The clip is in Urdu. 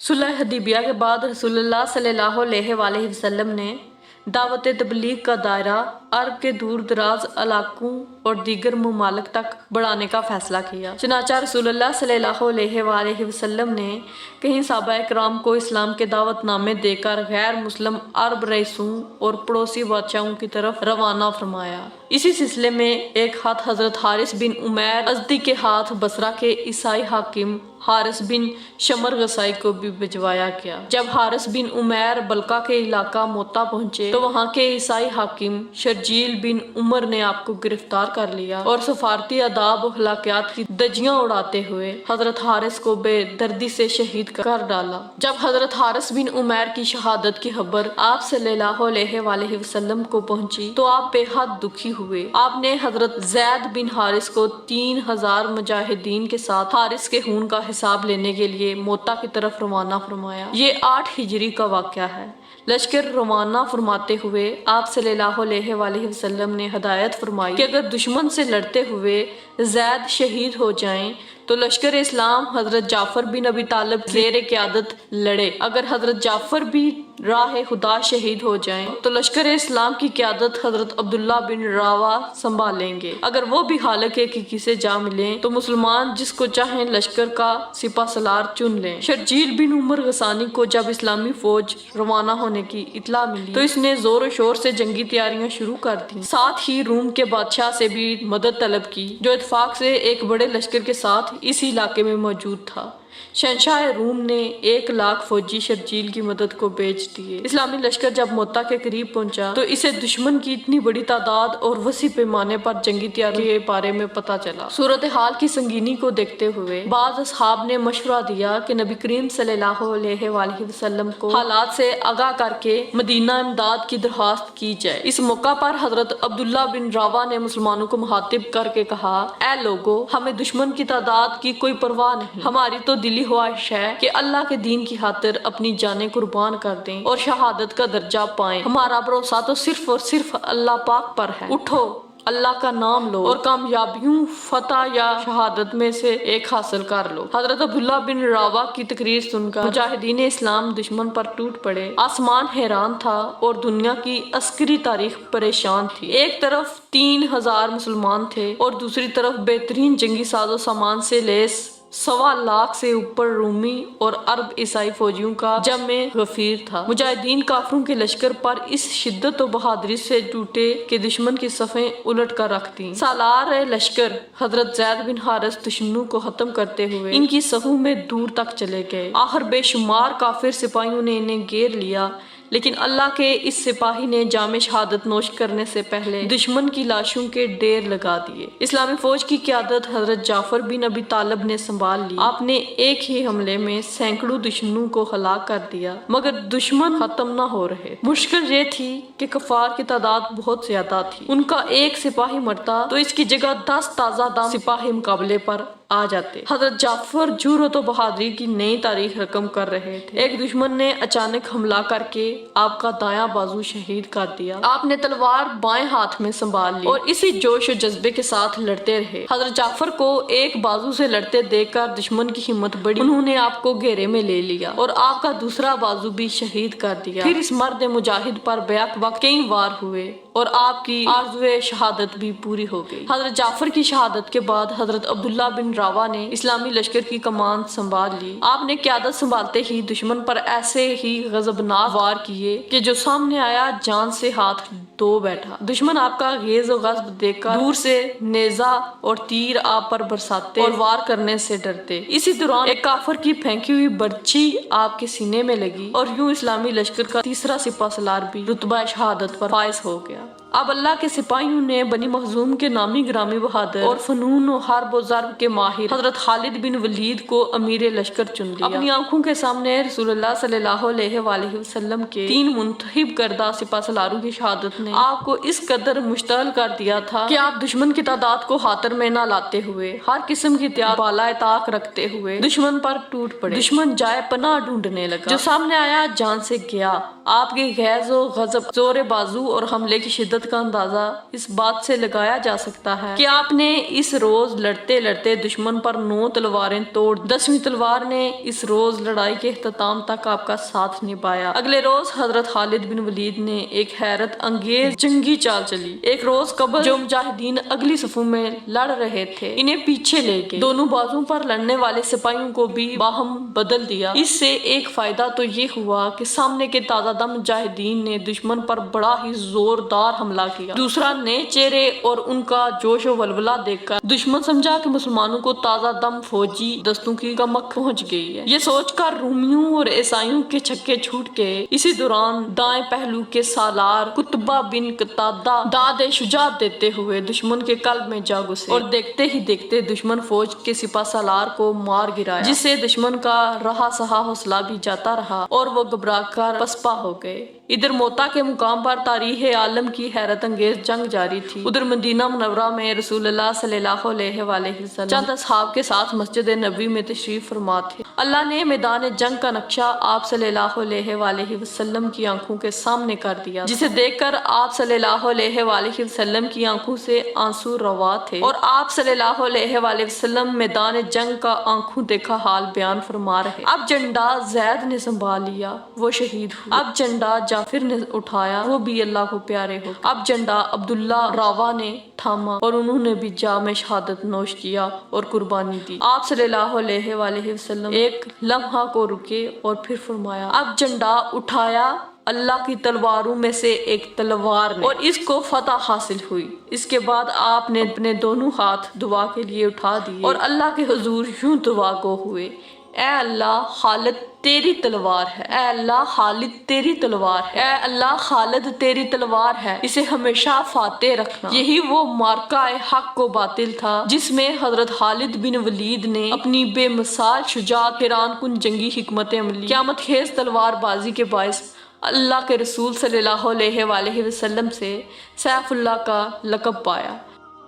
صلح حدیبیہ کے بعد رسول اللہ صلی اللہ علیہ وآلہ وسلم نے دعوت تبلیغ کا دائرہ عرب کے دور دراز علاقوں اور دیگر ممالک تک بڑھانے کا فیصلہ کیا۔ چنانچہ رسول اللہ صلی اللہ علیہ وآلہ وسلم نے کہیں صحابہ کرام کو اسلام کے دعوت نامے دے کر غیر مسلم عرب رئیسوں اور پڑوسی بادشاہوں کی طرف روانہ فرمایا۔ اسی سلسلے میں ایک خط حضرت حارث بن عمیر ازدی کے ہاتھ بصرہ کے عیسائی حاکم حارث بن شمر غسائی کو بھی بھجوایا گیا۔ جب حارث بن عمیر بلقا کے علاقہ موتا پہنچے تو وہاں کے عیسائی حاکم شرجیل بن عمر نے آپ کو گرفتار کر لیا اور سفارتی آداب و اخلاقیات کی دجیاں اڑاتے ہوئے حضرت حارث کو بے دردی سے شہید کر ڈالا۔ جب حضرت حارث بن عمیر کی شہادت کی خبر آپ صلی اللہ علیہ وآلہ وسلم کو پہنچی تو آپ بے حد دکھی ہوئے۔ آپ نے حضرت زید بن حارث کو 3000 مجاہدین کے ساتھ حارث کے خون کا حساب لینے کے لیے موتا کی طرف روانہ فرمایا۔ یہ 8 ہجری کا واقعہ ہے۔ لشکر روانہ فرماتے ہوئے آپ صلی اللہ علیہ وآلہ وسلم نے ہدایت فرمائی کہ اگر دشمن سے لڑتے ہوئے زید شہید ہو جائیں تو لشکر اسلام حضرت جعفر بن ابی طالب زیر قیادت لڑے۔ اگر حضرت جعفر بھی راہ خدا شہید ہو جائیں تو لشکر اسلام کی قیادت حضرت عبداللہ بن رواحہ سنبھالیں گے۔ اگر وہ بھی خالق حقیقی سے جا ملیں تو مسلمان جس کو چاہیں لشکر کا سپہ سالار چن لیں۔ شرجیل بن عمر غسانی کو جب اسلامی فوج روانہ ہونے کی اطلاع ملی تو اس نے زور و شور سے جنگی تیاریاں شروع کر دیں۔ ساتھ ہی روم کے بادشاہ سے بھی مدد طلب کی جو اتفاق سے ایک بڑے لشکر کے ساتھ اسی علاقے میں موجود تھا۔ شہنشاہ روم نے 1,00,000 فوجی شرجیل کی مدد کو بھیج دیے۔ اسلامی لشکر جب موتا کے قریب پہنچا تو اسے دشمن کی اتنی بڑی تعداد اور وسیع پیمانے پر جنگی تیاری کے بارے میں پتہ چلا۔ صورتحال کی سنگینی کو دیکھتے ہوئے بعض اصحاب نے مشورہ دیا کہ نبی کریم صلی اللہ علیہ وآلہ وسلم کو حالات سے آگاہ کر کے مدینہ امداد کی درخواست کی جائے۔ اس موقع پر حضرت عبداللہ بن رواحہ نے مسلمانوں کو مخاطب کر کے کہا، اے لوگو، ہمیں دشمن کی تعداد کی کوئی پرواہ نہیں، ہماری تو دلی خواہش ہے کہ اللہ کے دین کی خاطر اپنی جانیں قربان کر دیں اور شہادت کا درجہ پائیں۔ ہمارا بھروسہ تو صرف اور صرف اللہ پاک پر ہے۔ اٹھو، اللہ کا نام لو اور کامیابیوں، فتح یا شہادت میں سے ایک حاصل کر لو۔ حضرت عبداللہ بن رواحہ کی تقریر سن کر مجاہدین اسلام دشمن پر ٹوٹ پڑے۔ آسمان حیران تھا اور دنیا کی عسکری تاریخ پریشان تھی۔ ایک طرف 3000 مسلمان تھے اور دوسری طرف بہترین جنگی ساز و سامان سے لیس 1,25,000 سے اوپر رومی اور عرب عیسائی فوجیوں کا جمع غفیر تھا۔ مجاہدین کافروں کے لشکر پر اس شدت و بہادری سے ٹوٹے کہ دشمن کی صفیں الٹ کر رکھ دیں۔ سالار لشکر حضرت زید بن حارث دشمنوں کو ختم کرتے ہوئے ان کی صفوں میں دور تک چلے گئے۔ آخر بے شمار کافر سپاہیوں نے انہیں گھیر لیا، لیکن اللہ کے اس سپاہی نے جام شہادت نوش کرنے سے پہلے دشمن کی لاشوں کے ڈھیر لگا دیے۔ اسلامی فوج کی قیادت حضرت جعفر بن ابی طالب نے سنبھال لی۔ آپ نے ایک ہی حملے میں سینکڑوں دشمنوں کو ہلاک کر دیا، مگر دشمن ختم نہ ہو رہے۔ مشکل یہ تھی کہ کفار کی تعداد بہت زیادہ تھی۔ ان کا ایک سپاہی مرتا تو اس کی جگہ 10 تازہ دم سپاہی مقابلے پر آ جاتے۔ حضرت جعفر جرأت و بہادری کی نئی تاریخ رقم کر رہے تھے۔ ایک دشمن نے اچانک حملہ کر کے آپ کا دایاں بازو شہید کر دیا۔ آپ نے تلوار بائیں ہاتھ میں سنبھال لی اور اسی جوش و جذبے کے ساتھ لڑتے رہے۔ حضرت جعفر کو ایک بازو سے لڑتے دیکھ کر دشمن کی ہمت بڑھی۔ انہوں نے آپ کو گھیرے میں لے لیا اور آپ کا دوسرا بازو بھی شہید کر دیا۔ پھر اس مرد مجاہد پر بیک وقت کئی وار ہوئے اور آپ کی آرزوئے شہادت بھی پوری ہو گئی۔ حضرت جعفر کی شہادت کے بعد حضرت عبداللہ بن رواحہ نے اسلامی لشکر کی کمان سنبھال لی۔ آپ نے قیادت سنبھالتے ہی دشمن پر ایسے ہی غضبناک وار کیے کہ جو سامنے آیا جان سے ہاتھ دھو بیٹھا۔ دشمن آپ کا غیظ و غضب دیکھ کر دور سے نیزہ اور تیر آپ پر برساتے اور وار کرنے سے ڈرتے۔ اسی دوران ایک کافر کی پھینکی ہوئی برچی آپ کے سینے میں لگی اور یوں اسلامی لشکر کا تیسرا سپہ سالار بھی رتبہ شہادت پر فائز ہو گیا۔ اب اللہ کے سپاہیوں نے بنی مخزوم کے نامی گرامی بہادر اور فنون و حرب و ضرب کے ماہر حضرت خالد بن ولید کو امیر لشکر چن لیا۔ اپنی آنکھوں کے سامنے رسول اللہ صلی اللہ علیہ وآلہ وسلم کے 3 منتخب کردہ سپہ سالاروں کی شہادت نے آپ کو اس قدر مشتعل کر دیا تھا کہ آپ دشمن کی تعداد کو خاطر میں نہ لاتے ہوئے ہر قسم کی احتیاط بالائے طاق رکھتے ہوئے دشمن پر ٹوٹ پڑے۔ دشمن جائے پناہ ڈھونڈنے لگا۔ جو سامنے آیا جان سے گیا۔ آپ کے غیظ و غضب، زور بازو اور حملے کی شدت شدت کا اندازہ اس بات سے لگایا جا سکتا ہے کہ آپ نے اس روز لڑتے لڑتے دشمن پر 9 تلواریں توڑ 10ویں تلوار نے اس روز لڑائی کے اختتام تک آپ کا ساتھ نبھایا۔ اگلے روز حضرت خالد بن ولید نے ایک حیرت انگیز جنگی چال چلی۔ ایک روز قبل جو مجاہدین اگلی صفوں میں لڑ رہے تھے انہیں پیچھے لے گئے، دونوں بازوں پر لڑنے والے سپاہیوں کو بھی باہم بدل دیا۔ اس سے ایک فائدہ تو یہ ہوا کہ سامنے کے تازہ دم مجاہدین نے دشمن پر بڑا ہی زوردار حملہ کیا۔ دوسرا، نئے چہرے اور ان کا جوش و ولولہ دیکھ کر دشمن سمجھا کہ مسلمانوں کو تازہ دم فوجی دستوں کی کمک پہنچ گئی ہے۔ یہ سوچ کر رومیوں اور عیسائیوں کے چھکے چھوٹ گئے۔ اسی دوران دائیں پہلو کے سالار قطبہ بن قتادہ داد شجاعت دیتے ہوئے دشمن کے قلب میں جا گھسے اور دیکھتے ہی دیکھتے دشمن فوج کے سپہ سالار کو مار گرایا، جس سے دشمن کا رہا سہا حوصلہ بھی جاتا رہا اور وہ گھبرا کر پسپا ہو گئے۔ ادھر موتا کے مقام پر تاریخ عالم کی حیرت انگیز جنگ جاری تھی، ادھر مدینہ منورہ میں رسول اللہ صلی اللہ علیہ وآلہ وسلم چند اصحاب کے ساتھ مسجد نبوی میں تشریف فرما تھے۔ اللہ نے میدان جنگ کا نقشہ آپ صلی اللہ علیہ وآلہ وسلم کی آنکھوں کے سامنے کر دیا، جسے دیکھ کر آپ صلی اللہ علیہ وآلہ وسلم کی آنکھوں سے آنسو روا تھے، اور آپ صلی اللہ علیہ وآلہ وسلم میدان جنگ کا آنکھوں دیکھا حال بیان فرما رہے۔ اب جھنڈا زید نے سنبھال لیا، وہ شہید ہوئے۔ اب جھنڈا جعفر نے اٹھایا، وہ بھی اللہ کو پیارے ہو گئے۔ اب جھنڈا عبداللہ راوا نے تھاما اور انہوں نے بھی جام شہادت نوش کیا اور قربانی دی۔ آپ صلی اللہ علیہ وآلہ وسلم ایک لمحہ کو رکے اور پھر فرمایا، اب جھنڈا اٹھایا اللہ کی تلواروں میں سے ایک تلوار نے، اور اس کو فتح حاصل ہوئی۔ اس کے بعد آپ نے اپنے دونوں ہاتھ دعا کے لیے اٹھا دیے اور اللہ کے حضور یوں دعا گو ہوئے، اے اللہ خالد تیری تلوار ہے، اے اللہ خالد تیری تلوار ہے، اے اللہ خالد تیری تلوار ہے، اسے ہمیشہ فاتح رکھنا۔ یہی وہ معرکہ حق و باطل تھا جس میں حضرت خالد بن ولید نے اپنی بے مثال شجاعت، حیران کن جنگی حکمت عملی، قیامت خیز تلوار بازی کے باعث اللہ کے رسول صلی اللہ علیہ وآلہ وسلم سے سیف اللہ کا لقب پایا۔